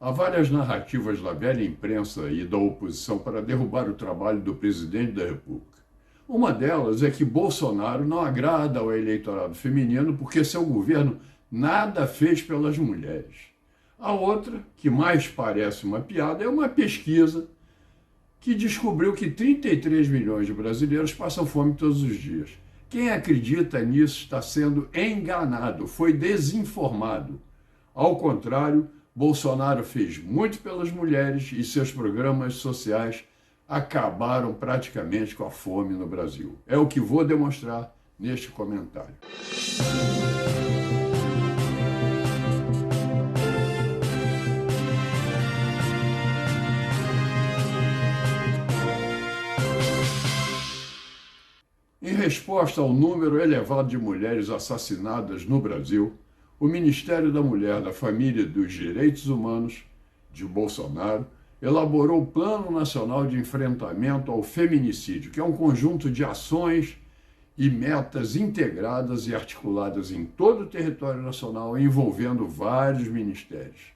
Há várias narrativas da velha imprensa e da oposição para derrubar o trabalho do presidente da República. Uma delas é que Bolsonaro não agrada ao eleitorado feminino porque seu governo nada fez pelas mulheres. A outra, que mais parece uma piada, é uma pesquisa que descobriu que 33 milhões de brasileiros passam fome todos os dias. Quem acredita nisso está sendo enganado, foi desinformado. Ao contrário, Bolsonaro fez muito pelas mulheres e seus programas sociais acabaram praticamente com a fome no Brasil. É o que vou demonstrar neste comentário. Em resposta ao número elevado de mulheres assassinadas no Brasil, o Ministério da Mulher, da Família e dos Direitos Humanos, de Bolsonaro, elaborou o Plano Nacional de Enfrentamento ao Feminicídio, que é um conjunto de ações e metas integradas e articuladas em todo o território nacional, envolvendo vários ministérios.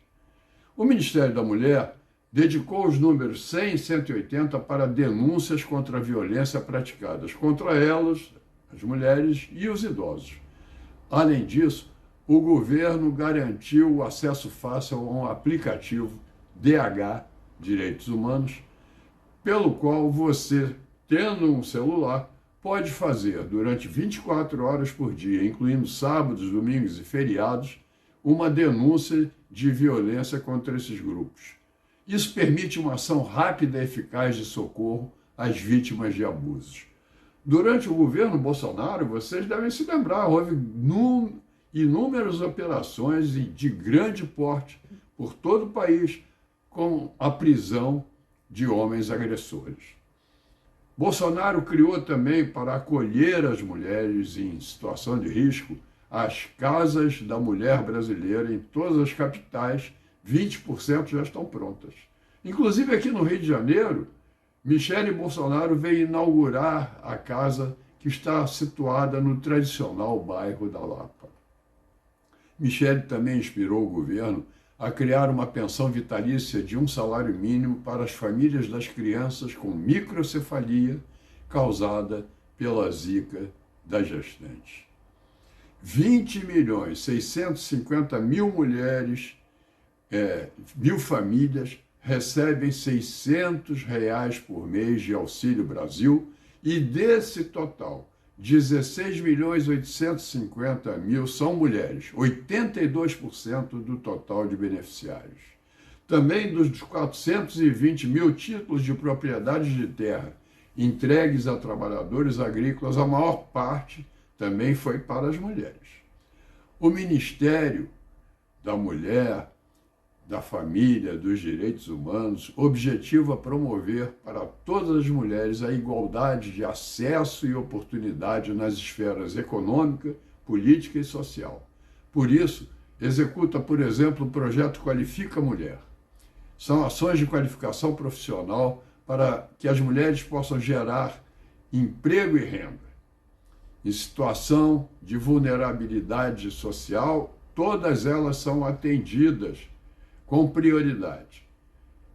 O Ministério da Mulher dedicou os números 100 e 180 para denúncias contra a violência praticadas contra elas, as mulheres e os idosos. Além disso, o governo garantiu o acesso fácil a um aplicativo DH, Direitos Humanos, pelo qual você, tendo um celular, pode fazer durante 24 horas por dia, incluindo sábados, domingos e feriados, uma denúncia de violência contra esses grupos. Isso permite uma ação rápida e eficaz de socorro às vítimas de abusos. Durante o governo Bolsonaro, vocês devem se lembrar, houve inúmeras operações de grande porte por todo o país com a prisão de homens agressores. Bolsonaro criou também, para acolher as mulheres em situação de risco, as casas da mulher brasileira em todas as capitais. 20% já estão prontas. Inclusive aqui no Rio de Janeiro, Michele Bolsonaro veio inaugurar a casa que está situada no tradicional bairro da Lapa. Michele também inspirou o governo a criar uma pensão vitalícia de um salário mínimo para as famílias das crianças com microcefalia causada pela zika das gestantes. 20.650.000 mulheres, mil famílias recebem R$600 por mês de Auxílio Brasil e desse total, 16.850.000 são mulheres, 82% do total de beneficiários. Também dos 420 mil títulos de propriedade de terra entregues a trabalhadores agrícolas, a maior parte também foi para as mulheres. O Ministério da Mulher, da Família, dos Direitos Humanos, objetiva promover para todas as mulheres a igualdade de acesso e oportunidade nas esferas econômica, política e social. Por isso, executa, por exemplo, o projeto Qualifica Mulher. São ações de qualificação profissional para que as mulheres possam gerar emprego e renda. Em situação de vulnerabilidade social, todas elas são atendidas com prioridade.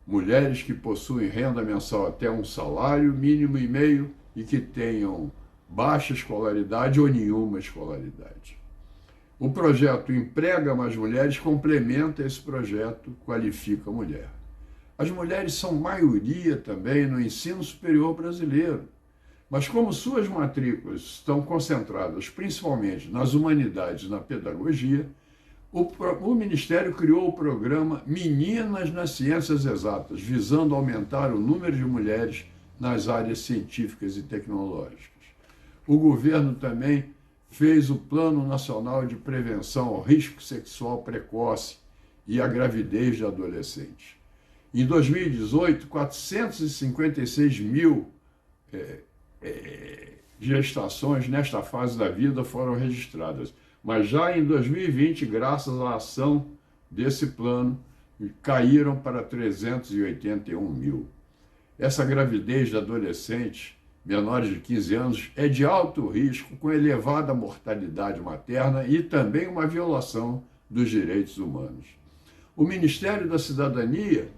Mulheres que possuem renda mensal até um salário mínimo e meio e que tenham baixa escolaridade ou nenhuma escolaridade. O projeto Emprega Mais Mulheres complementa esse projeto Qualifica Mulher. As mulheres são maioria também no ensino superior brasileiro, mas como suas matrículas estão concentradas principalmente nas humanidades e na pedagogia, o Ministério criou o programa Meninas nas Ciências Exatas, visando aumentar o número de mulheres nas áreas científicas e tecnológicas. O governo também fez o Plano Nacional de Prevenção ao Risco Sexual Precoce e à Gravidez de Adolescentes. Em 2018, 456 mil gestações nesta fase da vida foram registradas. Mas já em 2020, graças à ação desse plano, caíram para 381 mil. Essa gravidez de adolescentes menores de 15 anos é de alto risco, com elevada mortalidade materna e também uma violação dos direitos humanos. O Ministério da Cidadania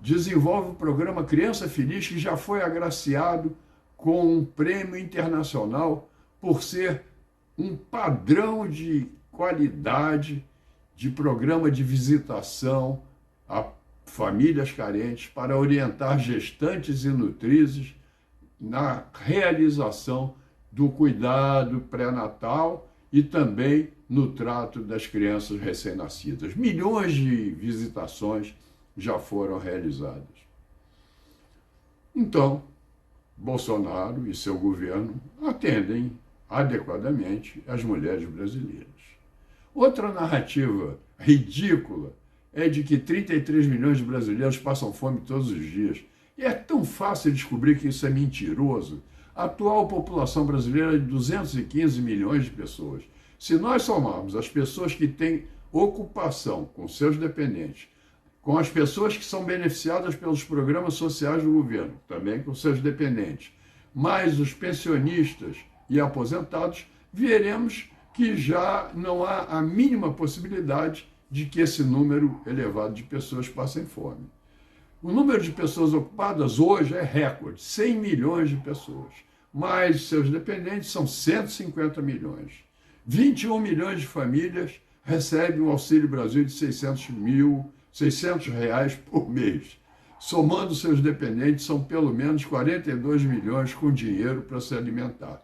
desenvolve o programa Criança Feliz, que já foi agraciado com um prêmio internacional por ser um padrão de qualidade de programa de visitação a famílias carentes para orientar gestantes e nutrizes na realização do cuidado pré-natal e também no trato das crianças recém-nascidas. Milhões de visitações já foram realizadas. Então, Bolsonaro e seu governo atendem adequadamente as mulheres brasileiras. Outra narrativa ridícula é de que 33 milhões de brasileiros passam fome todos os dias. E é tão fácil descobrir que isso é mentiroso. A atual população brasileira é de 215 milhões de pessoas. Se nós somarmos as pessoas que têm ocupação com seus dependentes, com as pessoas que são beneficiadas pelos programas sociais do governo, também com seus dependentes, mais os pensionistas e aposentados, veremos que já não há a mínima possibilidade de que esse número elevado de pessoas passem fome. O número de pessoas ocupadas hoje é recorde, 100 milhões de pessoas, mas seus dependentes são 150 milhões. 21 milhões de famílias recebem o Auxílio Brasil de R$600 por mês. Somando seus dependentes, são pelo menos 42 milhões com dinheiro para se alimentar.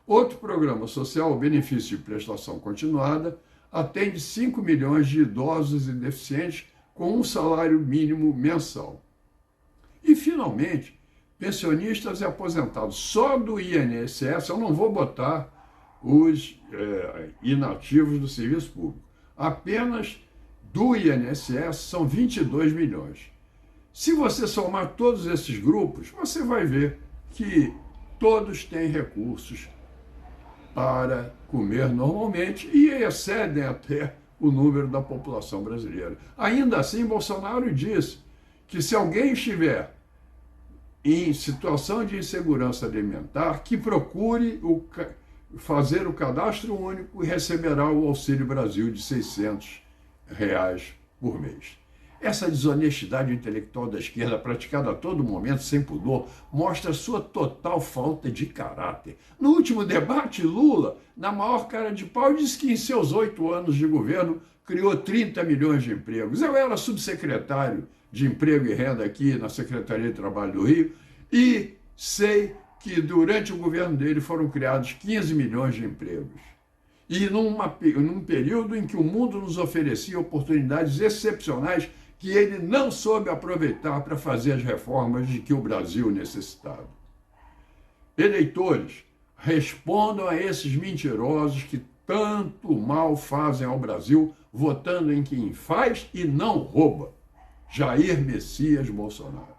Outro programa social, o Benefício de Prestação Continuada, atende 5 milhões de idosos e deficientes com um salário mínimo mensal. E, finalmente, pensionistas e aposentados só do INSS, eu não vou botar os inativos do serviço público, apenas do INSS são 22 milhões. Se você somar todos esses grupos, você vai ver que todos têm recursos para comer normalmente e excedem até o número da população brasileira. Ainda assim, Bolsonaro disse que se alguém estiver em situação de insegurança alimentar, que procure fazer o cadastro único e receberá o Auxílio Brasil de R$600 por mês. Essa desonestidade intelectual da esquerda, praticada a todo momento, sem pudor, mostra sua total falta de caráter. No último debate, Lula, na maior cara de pau, disse que em seus 8 anos de governo criou 30 milhões de empregos. Eu era subsecretário de Emprego e Renda aqui na Secretaria de Trabalho do Rio e sei que durante o governo dele foram criados 15 milhões de empregos. E num período em que o mundo nos oferecia oportunidades excepcionais que ele não soube aproveitar para fazer as reformas de que o Brasil necessitava. Eleitores, respondam a esses mentirosos que tanto mal fazem ao Brasil, votando em quem faz e não rouba. Jair Messias Bolsonaro.